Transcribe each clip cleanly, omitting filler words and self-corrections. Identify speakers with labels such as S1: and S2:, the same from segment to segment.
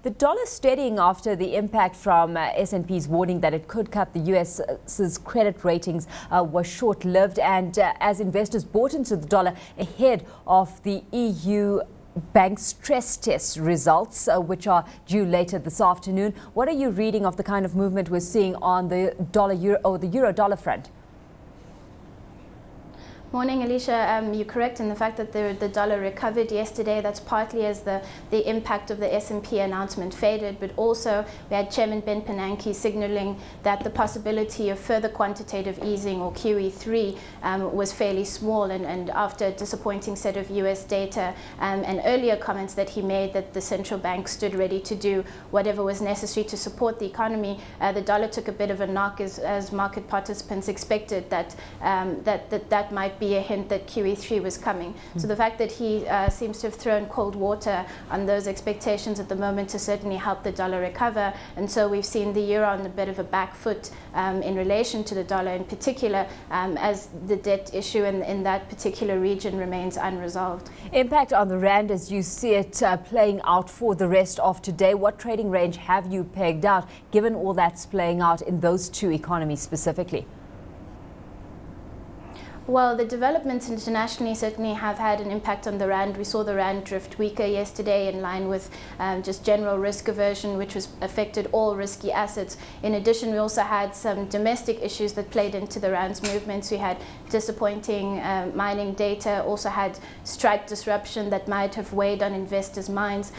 S1: the dollar steadying after the impact from S&P's warning that it could cut the US's credit ratings was short-lived, and as investors bought into the dollar ahead of the EU bank stress test results, which are due later this afternoon. What are you reading of the kind of movement we're seeing on the euro-dollar front?
S2: Morning, Alishia. You're correct in the fact that the dollar recovered yesterday. That's partly as the impact of the S&P announcement faded, but also we had Chairman Ben Bernanke signaling that the possibility of further quantitative easing, or QE3, was fairly small. And after a disappointing set of US data and earlier comments that he made that the central bank stood ready to do whatever was necessary to support the economy, the dollar took a bit of a knock as market participants expected that that might be a hint that QE3 was coming. So the fact that he seems to have thrown cold water on those expectations at the moment to certainly help the dollar recover. And so we've seen the euro on a bit of a back foot in relation to the dollar in particular, as the debt issue in that particular region remains unresolved. Impact
S1: on the rand as you see it playing out for the rest of today. What trading range have you pegged out given all that's playing out in those two economies specifically?
S2: Well, the developments internationally certainly have had an impact on the rand. We saw the rand drift weaker yesterday in line with just general risk aversion, which was affected all risky assets. In addition, we also had some domestic issues that played into the rand's movements. We had disappointing mining data, also had strike disruption that might have weighed on investors' minds.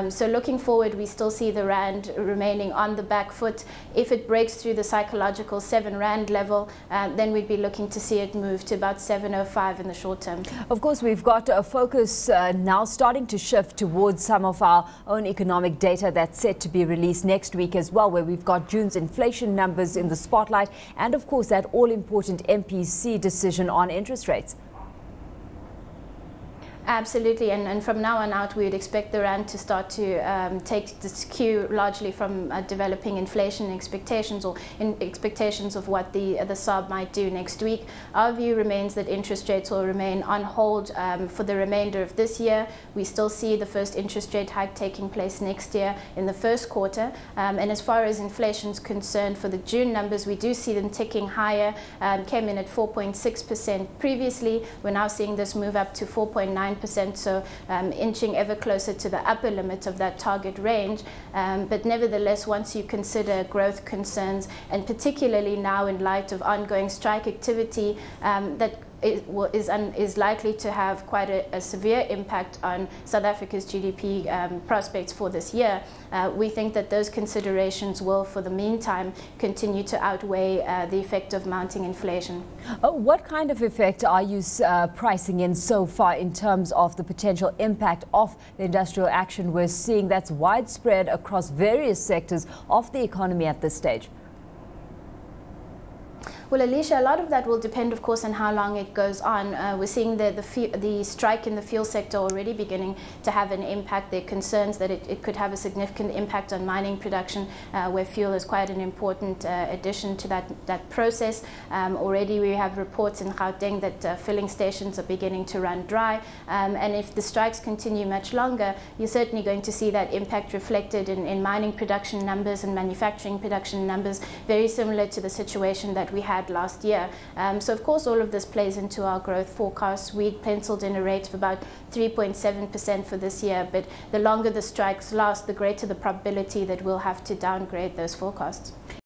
S2: So looking forward, we still see the rand remaining on the back foot. If it breaks through the psychological 7 rand level, then we'd be looking to see it move to about 7.05 in the short term.
S1: Of course, we've got a focus now starting to shift towards some of our own economic data that's set to be released next week as well, where we've got June's inflation numbers in the spotlight, and of course that all-important MPC decision on interest rates.
S2: Absolutely, and from now on out, we would expect the rand to start to take this cue largely from developing inflation expectations, or expectations of what the SARB might do next week. Our view remains that interest rates will remain on hold for the remainder of this year. We still see the first interest rate hike taking place next year in the first quarter. And as far as inflation is concerned, for the June numbers, we do see them ticking higher. Came in at 4.6% previously. We're now seeing this move up to 4.9%. So inching ever closer to the upper limit of that target range. But nevertheless, once you consider growth concerns, and particularly now in light of ongoing strike activity, that is likely to have quite a severe impact on South Africa's GDP prospects for this year, we think that those considerations will, for the meantime, continue to outweigh the effect of mounting inflation.
S1: What kind of effect are you pricing in so far in terms of the potential impact of the industrial action we're seeing that's widespread across various sectors of the economy at this stage?
S2: Well, Alishia, a lot of that will depend, of course, on how long it goes on. We're seeing the strike in the fuel sector already beginning to have an impact. There are concerns that it could have a significant impact on mining production, where fuel is quite an important addition to that process. Already we have reports in Gauteng that filling stations are beginning to run dry. And if the strikes continue much longer, you're certainly going to see that impact reflected in mining production numbers and manufacturing production numbers, very similar to the situation that we had last year. So of course all of this plays into our growth forecasts. We'd penciled in a rate of about 3.7% for this year, but the longer the strikes last, the greater the probability that we'll have to downgrade those forecasts.